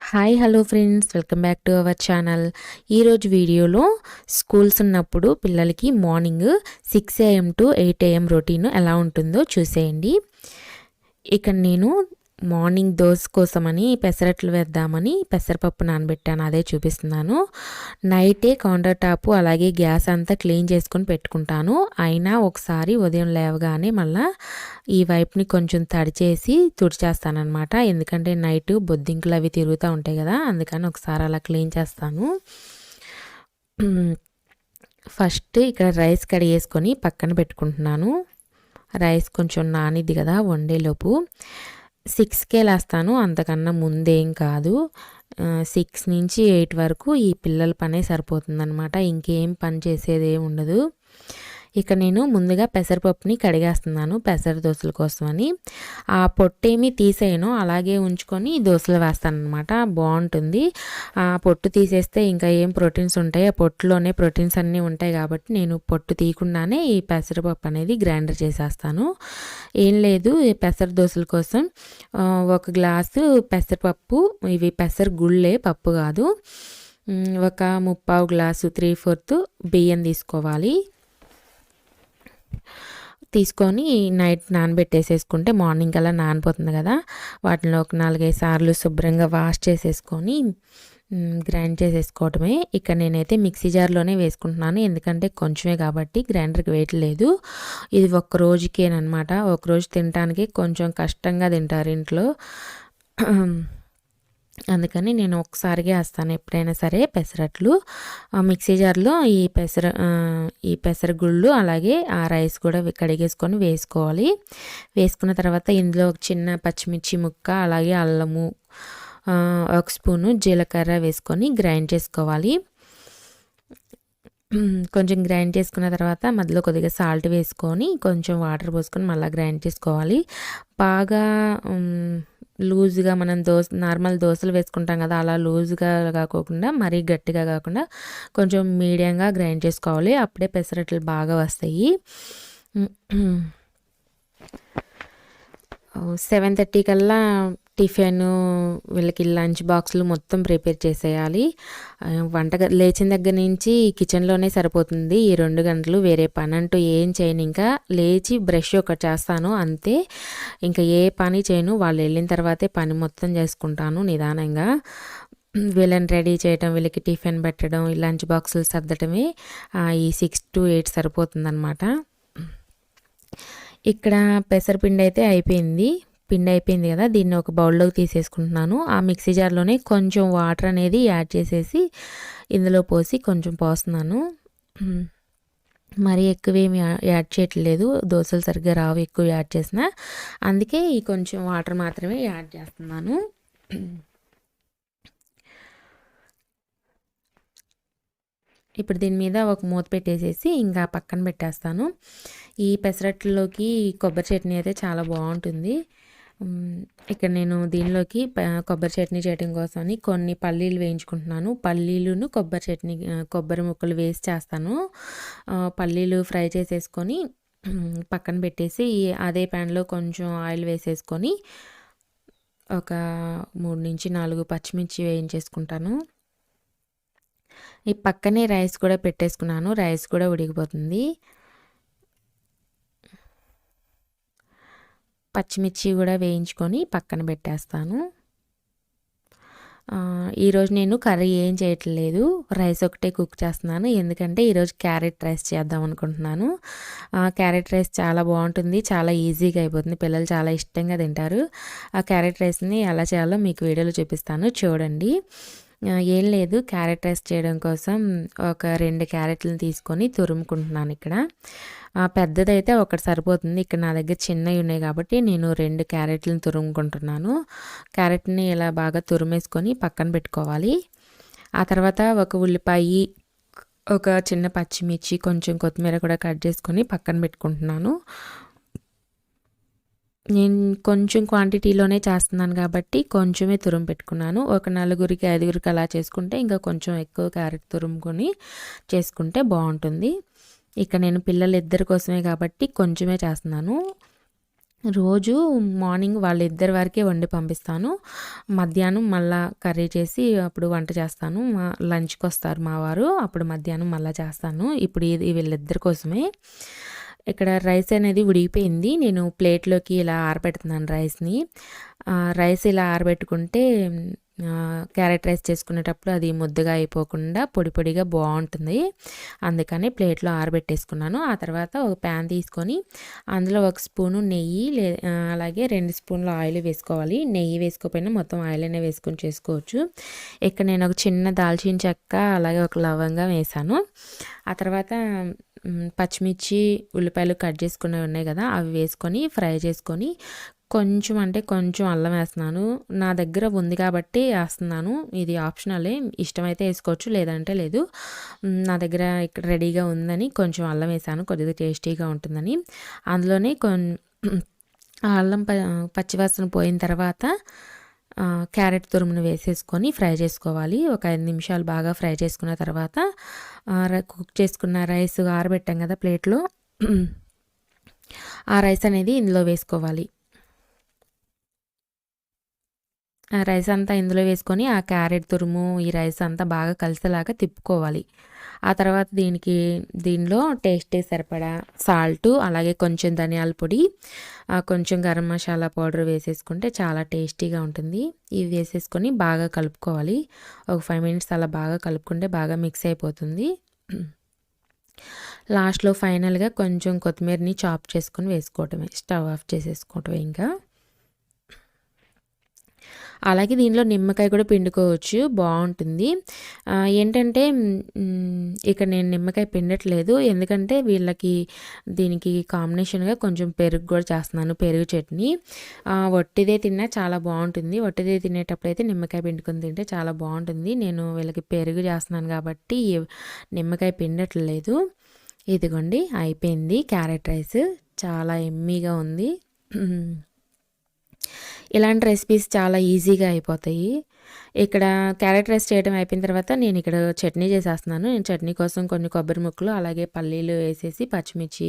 Hi hello friends, welcome back to our channel. ఈరోజు వీడియోలో schools ఉన్నప్పుడు పిల్లలకి morning 6 AM to 8 AM routine ఎలా ఉంటుందో చూసేయండి. ఇక్కడ నేను మార్నింగ్ దోశ కోసమని పెసరట్లు వేద్దామని పెసరపప్పు నానబెట్టాను, అదే చూపిస్తున్నాను. నైటే కౌంటర్ టాపు అలాగే గ్యాస్ అంతా క్లీన్ చేసుకొని పెట్టుకుంటాను. అయినా ఒకసారి ఉదయం లేవగానే మళ్ళీ ఈ వైపుని కొంచెం తడిచేసి తుడిచేస్తానమాట. ఎందుకంటే నైట్ బొద్దింకలు అవి తిరుగుతూ ఉంటాయి కదా, అందుకని ఒకసారి అలా క్లీన్ చేస్తాను. ఫస్ట్ ఇక్కడ రైస్ కడిగేసుకొని పక్కన పెట్టుకుంటున్నాను. రైస్ కొంచెం నానిద్ది కదా వండేలోపు. 6కే లేస్తాను, అంతకన్నా ముందేం కాదు. 6 నుంచి 8 వరకు ఈ పిల్లల పనే సరిపోతుందనమాట. ఇంకేం పని చేసేది ఏమి ఉండదు. ఇక నేను ముందుగా పెసరపప్పుని కడిగేస్తున్నాను పెసర దోశల కోసమని. ఆ పొట్టేమి తీసేయను, అలాగే ఉంచుకొని దోశలు వేస్తాను అనమాట. బాగుంటుంది. ఆ పొట్టు తీసేస్తే ఇంకా ఏం ప్రోటీన్స్ ఉంటాయి, ఆ పొట్టులోనే ప్రోటీన్స్ అన్నీ ఉంటాయి కాబట్టి నేను పొట్టు తీయకుండానే ఈ పెసరపప్పు అనేది గ్రైండర్ చేసేస్తాను. ఏం లేదు, ఈ పెసర దోశల కోసం 1 గ్లాసు పెసరపప్పు, ఇవి పెసర గుళ్ళే, పప్పు కాదు. ఒక 3/4 గ్లాసు 3/4 బియ్యం తీసుకోవాలి. తీసుకొని నైట్ నానబెట్టేసేసుకుంటే మార్నింగ్ అలా నానిపోతుంది కదా. వాటిలో ఒక 4-5 సార్లు శుభ్రంగా వాష్ చేసేసుకొని గ్రైండ్ చేసేసుకోవటమే. ఇక్కడ నేనైతే మిక్సీ జార్లోనే వేసుకుంటున్నాను, ఎందుకంటే కొంచెమే కాబట్టి గ్రైండర్కి వేయట్లేదు. ఇది ఒక్క రోజుకేనమాట. ఒకరోజు తినడానికి కొంచెం కష్టంగా తింటారు ఇంట్లో, అందుకని నేను ఒకసారిగా వేస్తాను ఎప్పుడైనా సరే పెసరట్లు. మిక్సీ జార్లో ఈ పెసరగుళ్ళు అలాగే ఆ రైస్ కూడా కడిగేసుకొని వేసుకోవాలి. వేసుకున్న తర్వాత ఇందులో ఒక చిన్న పచ్చిమిర్చి ముక్క, అలాగే అల్లము, 1 స్పూను జీలకర్ర వేసుకొని గ్రైండ్ చేసుకోవాలి. కొంచెం గ్రైండ్ చేసుకున్న తర్వాత మధ్యలో కొద్దిగా సాల్ట్ వేసుకొని కొంచెం వాటర్ పోసుకొని మళ్ళీ గ్రైండ్ చేసుకోవాలి. బాగా లూజ్గా మనం నార్మల్ దోశలు వేసుకుంటాం కదా, అలా లూజ్గా కాకుండా మరీ గట్టిగా కాకుండా కొంచెం మీడియంగా గ్రైండ్ చేసుకోవాలి. అప్పుడే పెసరట్లు బాగా వస్తాయి. 7:30 కల్లా టిఫిన్, వీళ్ళకి లంచ్ బాక్సులు మొత్తం ప్రిపేర్ చేసేయాలి. లేచిన దగ్గర నుంచి కిచెన్లోనే సరిపోతుంది ఈ 2 గంటలు. వేరే పని అంటూ ఏం చేయను. ఇంకా లేచి బ్రష్ ఒకటి చేస్తాను అంతే, ఇంకా ఏ పని చేయను. వాళ్ళు వెళ్ళిన తర్వాతే పని మొత్తం చేసుకుంటాను నిదానంగా. వీళ్ళని రెడీ చేయడం, వీళ్ళకి టిఫిన్ పెట్టడం, లంచ్ బాక్సులు సర్దటమే ఈ 6 to 8 సరిపోతుందన్నమాట. ఇక్కడ పెసరపిండి అయితే అయిపోయింది. పిండి అయిపోయింది కదా, దీన్ని ఒక బౌల్లోకి తీసేసుకుంటున్నాను. ఆ మిక్సీ జార్లోనే కొంచెం వాటర్ అనేది యాడ్ చేసేసి ఇందులో పోసి కొంచెం పోస్తున్నాను. మరీ ఎక్కువేమి యాడ్ చేయట్లేదు, దోశలు సరిగ్గా రావు ఎక్కువ యాడ్ చేసిన, అందుకే ఈ కొంచెం వాటర్ మాత్రమే యాడ్ చేస్తున్నాను. ఇప్పుడు దీని మీద ఒక మూత పెట్టేసేసి ఇంకా పక్కన పెట్టేస్తాను. ఈ పెసరట్లోకి కొబ్బరి చట్నీ అయితే చాలా బాగుంటుంది. ఇక్కడ నేను దీనిలోకి కొబ్బరి చట్నీ చేయడం కోసమని కొన్ని పల్లీలు వేయించుకుంటున్నాను. పల్లీలును కొబ్బరి ముక్కలు వేసి చేస్తాను. పల్లీలు ఫ్రై చేసేసుకొని పక్కన పెట్టేసి అదే ప్యాన్లో కొంచెం ఆయిల్ వేసేసుకొని ఒక 3 నుంచి 4 పచ్చిమిర్చి వేయించేసుకుంటాను. ఈ పక్కనే రైస్ కూడా పెట్టేసుకున్నాను, రైస్ కూడా ఉడికిపోతుంది. పచ్చిమిర్చి కూడా వేయించుకొని పక్కన పెట్టేస్తాను. ఈరోజు నేను కర్రీ ఏం చేయట్లేదు, రైస్ ఒకటే కుక్ చేస్తున్నాను. ఎందుకంటే ఈరోజు క్యారెట్ రైస్ చేద్దాం అనుకుంటున్నాను. క్యారెట్ రైస్ చాలా బాగుంటుంది, చాలా ఈజీగా అయిపోతుంది, పిల్లలు చాలా ఇష్టంగా తింటారు. ఆ క్యారెట్ రైస్ని ఎలా చేయాలో మీకు వీడియోలో చూపిస్తాను, చూడండి. ఏం లేదు, క్యారెట్ రైస్ చేయడం కోసం ఒక 2 క్యారెట్లను తీసుకొని తురుముకుంటున్నాను. ఇక్కడ పెద్దదైతే ఒకటి సరిపోతుంది, ఇక్కడ నా దగ్గర చిన్నవి ఉన్నాయి కాబట్టి నేను 2 క్యారెట్లను తురుముకుంటున్నాను. క్యారెట్ని ఇలా బాగా తురిమేసుకొని పక్కన పెట్టుకోవాలి. ఆ తర్వాత ఒక ఉల్లిపాయ, ఒక చిన్న పచ్చిమిర్చి, కొంచెం కొత్తిమీర కూడా కట్ చేసుకొని పక్కన పెట్టుకుంటున్నాను. నేను కొంచెం క్వాంటిటీలోనే చేస్తున్నాను కాబట్టి కొంచెమే తురుము పెట్టుకున్నాను. ఒక 4-5 అలా చేసుకుంటే ఇంకా కొంచెం ఎక్కువ క్యారెట్ తురుముకొని చేసుకుంటే బాగుంటుంది. ఇక్కడ నేను పిల్లలు 2 కోసమే కాబట్టి కొంచెమే చేస్తున్నాను. రోజు మార్నింగ్ వాళ్ళిద్దరి వరకే వండి పంపిస్తాను. మధ్యాహ్నం మళ్ళా కర్రీ చేసి అప్పుడు వంట చేస్తాను. లంచ్‌కి వస్తారు మా వారు. అప్పుడు మధ్యాహ్నం మళ్ళా చేస్తాను. ఇప్పుడు ఇది వీళ్ళిద్దరి కోసమే. ఇక్కడ రైస్ అనేది ఉడికిపోయింది. నేను ప్లేట్‌లోకి ఇలా ఆరబెడుతున్నాను రైస్‌ని. రైస్ ఇలా ఆరబెట్టుకుంటే క్యారెట్ రైస్ చేసుకునేటప్పుడు అది ముద్దగా అయిపోకుండా పొడి పొడిగా బాగుంటుంది. అందుకని ప్లేట్లో ఆరబెట్టేసుకున్నాను. ఆ తర్వాత ఒక ప్యాన్ తీసుకొని అందులో ఒక స్పూను నెయ్యి అలాగే 2 స్పూన్ల ఆయిల్ వేసుకోవాలి. నెయ్యి వేసుకోకపోయినా మొత్తం ఆయిల్ అనే వేసుకొని చేసుకోవచ్చు. ఇక్కడ నేను ఒక చిన్న దాల్చిన చెక్క అలాగే ఒక లవంగం వేసాను. ఆ తర్వాత పచ్చిమిర్చి ఉల్లిపాయలు కట్ చేసుకున్నవి ఉన్నాయి కదా, అవి వేసుకొని ఫ్రై చేసుకొని కొంచెం అంటే కొంచెం అల్లం వేస్తున్నాను. నా దగ్గర ఉంది కాబట్టి వేస్తున్నాను. ఇది ఆప్షనలే, ఇష్టమైతే వేసుకోవచ్చు లేదంటే లేదు. నా దగ్గర ఇక్కడ రెడీగా ఉందని కొంచెం అల్లం వేసాను, కొద్దిగా టేస్టీగా ఉంటుందని. అందులోనే అల్లం పచ్చివాసన పోయిన తర్వాత క్యారెట్ తురుమును వేసేసుకొని ఫ్రై చేసుకోవాలి. ఒక 5 నిమిషాలు బాగా ఫ్రై చేసుకున్న తర్వాత కుక్ చేసుకున్న రైస్ ఆరబెట్టాం కదా ప్లేట్లో, ఆ రైస్ అనేది ఇందులో వేసుకోవాలి. ఆ రైస్ అంతా ఇందులో వేసుకొని ఆ క్యారెట్ తురుము ఈ రైస్ అంతా బాగా కలిసేలాగా తిప్పుకోవాలి. ఆ తర్వాత దీనిలో టేస్ట్కి సరిపడా సాల్టు అలాగే కొంచెం ధనియాల పొడి, కొంచెం గరం మసాలా పౌడర్ వేసేసుకుంటే చాలా టేస్టీగా ఉంటుంది. ఇవి వేసేసుకొని బాగా కలుపుకోవాలి. ఒక 5 మినిట్స్ అలా బాగా కలుపుకుంటే బాగా మిక్స్ అయిపోతుంది. లాస్ట్లో ఫైనల్గా కొంచెం కొత్తిమీరని చాప్ చేసుకొని వేసుకోవటమే, స్టవ్ ఆఫ్ చేసేసుకోవటమే ఇంకా. అలాగే దీనిలో నిమ్మకాయ కూడా పిండుకోవచ్చు, బాగుంటుంది. ఏంటంటే ఇక్కడ నేను నిమ్మకాయ పిండట్లేదు, ఎందుకంటే దీనికి కాంబినేషన్గా కొంచెం పెరుగు కూడా చేస్తున్నాను, పెరుగు చట్నీ. వట్టిదే తిన్నా చాలా బాగుంటుంది. వట్టిదే తినేటప్పుడు అయితే నిమ్మకాయ పిండుకొని తింటే చాలా బాగుంటుంది. నేను వీళ్ళకి పెరుగు చేస్తున్నాను కాబట్టి నిమ్మకాయ పిండట్లేదు. ఇదిగోండి అయిపోయింది క్యారెట్ రైస్, చాలా ఎమ్మీగా ఉంది. ఇలాంటి రెసిపీస్ చాలా ఈజీగా అయిపోతాయి. ఇక్కడ క్యారెట్ రైస్ చేయడం అయిపోయిన తర్వాత నేను ఇక్కడ చట్నీ చేసేస్తున్నాను. నేను చట్నీ కోసం కొన్ని కొబ్బరి ముక్కలు అలాగే పల్లీలు వేసేసి పచ్చిమిర్చి,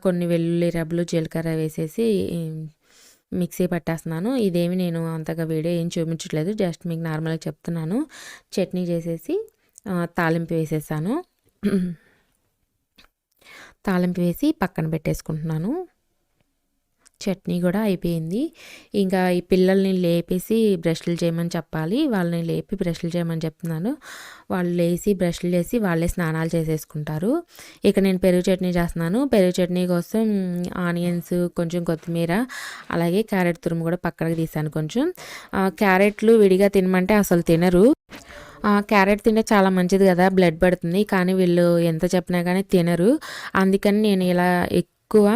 కొన్ని వెల్లుల్లి రెబ్బలు, జీలకర్ర వేసేసి మిక్సీ పట్టేస్తున్నాను. ఇదేమి నేను అంతగా వీడియో ఏం చూపించట్లేదు, జస్ట్ మీకు నార్మల్గా చెప్తున్నాను. చట్నీ చేసేసి తాలింపు వేసేసాను. తాలింపు వేసి పక్కన పెట్టేసుకుంటున్నాను. చట్నీ కూడా అయిపోయింది. ఇంకా ఈ పిల్లల్ని లేపేసి బ్రష్లు చేయమని చెప్పాలి. వాళ్ళని లేపి బ్రష్లు చేయమని చెప్తున్నాను. వాళ్ళు లేచి బ్రష్లు చేసి వాళ్ళే స్నానాలు చేసేసుకుంటారు. ఇక నేను పెరుగు చట్నీ చేస్తున్నాను. పెరుగు చట్నీ కోసం ఆనియన్స్, కొంచెం కొత్తిమీర అలాగే క్యారెట్ తురుము కూడా పక్కకి తీసాను. కొంచెం క్యారెట్లు విడిగా తినమంటే అసలు తినరు. క్యారెట్ తింటే చాలా మంచిది కదా, బ్లడ్ పడుతుంది, కానీ వీళ్ళు ఎంత చెప్పినా కానీ తినరు. అందుకని నేను ఇలా ఎక్కువ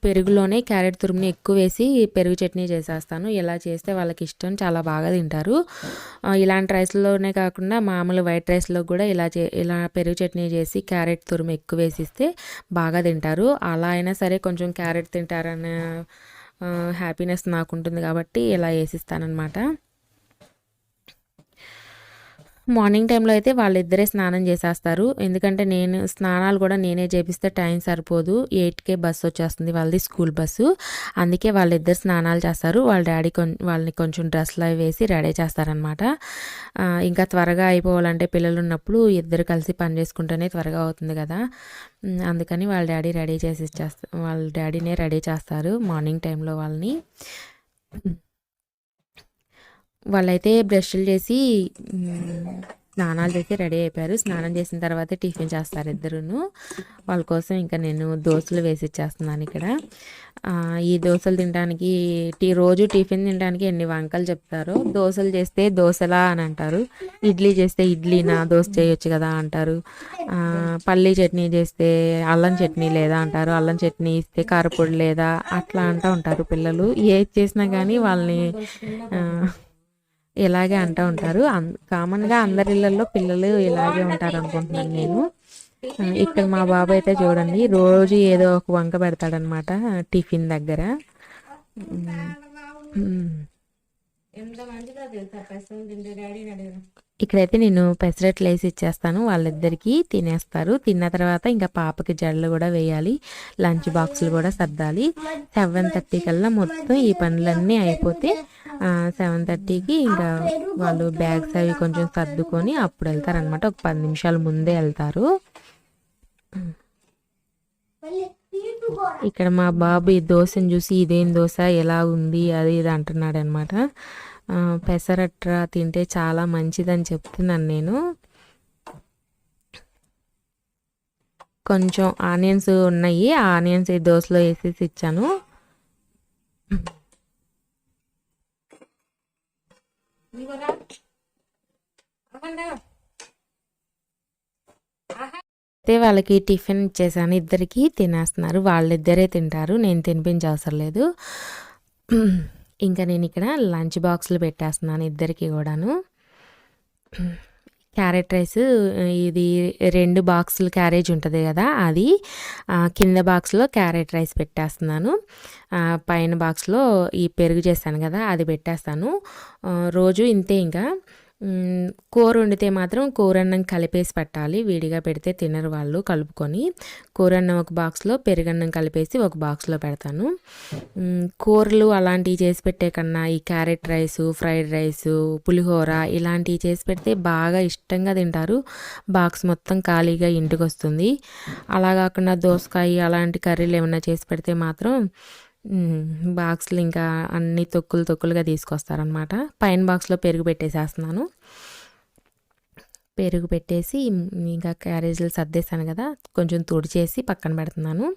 పెరుగులోనే క్యారెట్ తురుముని ఎక్కువ వేసి పెరుగు చట్నీ చేసేస్తాను. ఇలా చేస్తే వాళ్ళకి ఇష్టం, చాలా బాగా తింటారు. ఇలాంటి రైస్లోనే కాకుండా మామూలు వైట్ రైస్లో కూడా ఇలా పెరుగు చట్నీ చేసి క్యారెట్ తురుము ఎక్కువ వేసిస్తే బాగా తింటారు. అలా అయినా సరే కొంచెం క్యారెట్ తింటారనే హ్యాపీనెస్ నాకు ఉంటుంది కాబట్టి ఇలా వేసిస్తానన్నమాట. మార్నింగ్ టైంలో అయితే వాళ్ళిద్దరే స్నానం చేసేస్తారు, ఎందుకంటే నేను స్నానాలు కూడా నేనే చేపిస్తే టైం సరిపోదు. 8కే బస్సు వచ్చేస్తుంది వాళ్ళది, స్కూల్ బస్సు. అందుకే వాళ్ళిద్దరు స్నానాలు చేస్తారు. వాళ్ళ డాడీ వాళ్ళని కొంచెం డ్రెస్లు అవి వేసి రెడీ చేస్తారనమాట. ఇంకా త్వరగా అయిపోవాలంటే పిల్లలు ఉన్నప్పుడు ఇద్దరు కలిసి పని చేసుకుంటేనే త్వరగా అవుతుంది కదా, అందుకని వాళ్ళ డాడీనే రెడీ చేస్తారు మార్నింగ్ టైంలో వాళ్ళని. వాళ్ళైతే బ్రష్లు చేసి స్నానాలు చేసి రెడీ అయిపోయారు. స్నానం చేసిన తర్వాత టిఫిన్ చేస్తారు ఇద్దరును. వాళ్ళ కోసం ఇంకా నేను దోశలు వేసి ఇచ్చేస్తున్నాను ఇక్కడ. ఈ దోశలు తినడానికి రోజు టిఫిన్ తినడానికి ఎన్ని వంకలు చెప్తారో. దోశలు చేస్తే దోశలా అని అంటారు, ఇడ్లీ చేస్తే ఇడ్లీనా, దోశ చేయొచ్చు కదా అంటారు. పల్లీ చట్నీ చేస్తే అల్లం చట్నీ లేదా అంటారు, అల్లం చట్నీ ఇస్తే కారపొడి లేదా, అట్లా అంటూ ఉంటారు పిల్లలు. ఏది చేసినా కానీ వాళ్ళని ఇలాగే అంటూ ఉంటారు. కామన్గా అందరి ఇళ్ళల్లో పిల్లలు ఇలాగే ఉంటారు అనుకుంటున్నాను నేను. ఇక్కడ మా బాబు అయితే చూడండి రోజు ఏదో ఒక వంక పెడతాడనమాట టిఫిన్ దగ్గర. ఇక్కడైతే నేను పెసరట్లు వేసి ఇచ్చేస్తాను, వాళ్ళిద్దరికీ తినేస్తారు. తిన్న తర్వాత ఇంకా పాపకి జడలు కూడా వేయాలి, లంచ్ బాక్సులు కూడా సర్దాలి. 7:30 కల్లా మొత్తం ఈ పనులన్నీ అయిపోతే 7:30కి ఇంకా వాళ్ళు బ్యాగ్స్ అవి కొంచెం సర్దుకొని అప్పుడు వెళ్తారనమాట. ఒక 10 నిమిషాల ముందే వెళ్తారు. ఇక్కడ మా బాబు ఈ దోశను చూసి ఇదేం దోశ ఎలా ఉంది అది ఇది అంటున్నాడు అనమాట. పెసరట్రా తింటే చాలా మంచిదని చెప్తున్నాను నేను. కొంచెం ఆనియన్స్ ఉన్నాయి, ఆ ఆనియన్స్ ఈ దోశలో వేసేసి ఇచ్చాను. అయితే వాళ్ళకి టిఫిన్ ఇచ్చేసాను, ఇద్దరికి తినేస్తున్నారు. వాళ్ళిద్దరే తింటారు, నేను తినిపించే అవసరం లేదు. ఇంకా నేను ఇక్కడ లంచ్ బాక్సులు పెట్టేస్తున్నాను ఇద్దరికి కూడాను. క్యారెట్ రైస్ ఇది 2 బాక్సులు క్యారేజ్ ఉంటుంది కదా, అది కింద బాక్స్లో క్యారెట్ రైస్ పెట్టేస్తున్నాను. పైన బాక్స్లో ఈ పెరుగు చేస్తాను కదా అది పెట్టేస్తాను. రోజు ఇంతే. ఇంకా కూర వండితే మాత్రం కూరన్నం కలిపేసి పెట్టాలి, విడిగా పెడితే తినరు వాళ్ళు కలుపుకొని. కూరన్నం ఒక బాక్స్లో, పెరుగన్నం కలిపేసి ఒక బాక్స్లో పెడతాను. కూరలు అలాంటివి చేసి పెట్టే కన్నా ఈ క్యారెట్ రైసు, ఫ్రైడ్ రైసు, పులిహోర ఇలాంటివి చేసి పెడితే బాగా ఇష్టంగా తింటారు. బాక్స్ మొత్తం ఖాళీగా ఇంటికి వస్తుంది. అలా కాకుండా దోసకాయ అలాంటి కర్రీలు ఏమన్నా చేసి పెడితే మాత్రం బాక్స్లు ఇంకా అన్ని తొక్కులుగా తీసుకొస్తారనమాట. పైన బాక్స్లో పెరుగు పెట్టేసేస్తున్నాను. పెరుగు పెట్టేసి ఇంకా క్యారేజీలు సర్దేశాను కదా, కొంచెం తుడిచేసి పక్కన పెడుతున్నాను.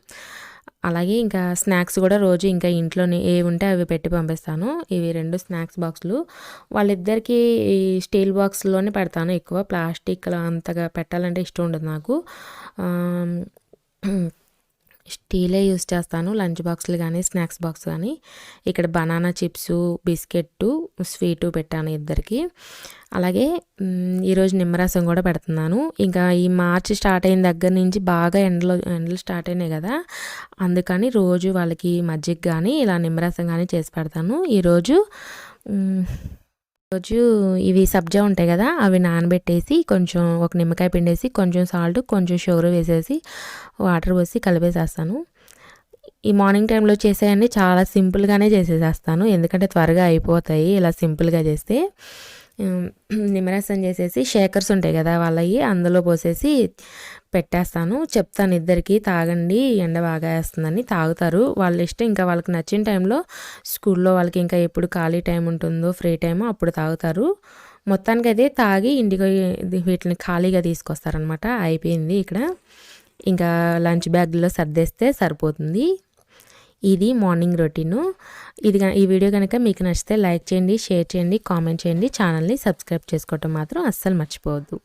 అలాగే ఇంకా స్నాక్స్ కూడా రోజు ఇంకా ఇంట్లోనే ఏ ఉంటే అవి పెట్టి పంపిస్తాను. ఇవి 2 స్నాక్స్ బాక్సులు. వాళ్ళిద్దరికీ స్టీల్ బాక్స్లోనే పెడతాను. ఎక్కువ ప్లాస్టిక్ అంతగా పెట్టాలంటే ఇష్టం ఉండదు నాకు. స్టీలే యూస్ చేస్తాను, లంచ్ బాక్సులు కానీ స్నాక్స్ బాక్స్ కానీ. ఇక్కడ బనానా చిప్సు, బిస్కెట్టు, స్వీటు పెట్టాను ఇద్దరికి. అలాగే ఈరోజు నిమ్మరసం కూడా పెడుతున్నాను. ఇంకా ఈ మార్చి స్టార్ట్ అయిన దగ్గర నుంచి బాగా ఎండలు స్టార్ట్ అయినాయి కదా, అందుకని రోజు వాళ్ళకి మజ్జిగ కానీ ఇలా నిమ్మరసం కానీ చేసి పెడతాను. ఈరోజు ఇవి సబ్జా ఉంటాయి కదా, అవి నానబెట్టేసి కొంచెం ఒక నిమ్మకాయ పిండేసి కొంచెం సాల్ట్ కొంచెం షుగర్ వేసేసి వాటర్ పోసి కలిపేసేస్తాను. ఈ మార్నింగ్ టైంలో చేసేవన్నీ చాలా సింపుల్గానే చేసేసేస్తాను, ఎందుకంటే త్వరగా అయిపోతాయి ఇలా సింపుల్గా చేస్తే. నిమ్మరసం చేసేసి షేకర్స్ ఉంటాయి కదా వాళ్ళవి అందులో పోసేసి పెట్టేస్తాను. చెప్తాను ఇద్దరికి తాగండి, ఎండ బాగా వేస్తుందని. తాగుతారు, వాళ్ళ ఇష్టం. ఇంకా వాళ్ళకి నచ్చిన టైంలో స్కూల్లో వాళ్ళకి ఇంకా ఎప్పుడు ఖాళీ టైం ఉంటుందో ఫ్రీ టైమో అప్పుడు తాగుతారు. మొత్తానికి అయితే తాగి ఇంటికి వీటిని ఖాళీగా తీసుకొస్తారనమాట. అయిపోయింది ఇక్కడ. ఇంకా లంచ్ బ్యాగ్లో సర్దేస్తే సరిపోతుంది. ఇది మార్నింగ్ రొటీను. ఈ వీడియో కనుక మీకు నచ్చితే లైక్ చేయండి, షేర్ చేయండి, కామెంట్ చేయండి. ఛానల్ని సబ్స్క్రైబ్ చేసుకోవటం మాత్రం అస్సలు మర్చిపోవద్దు.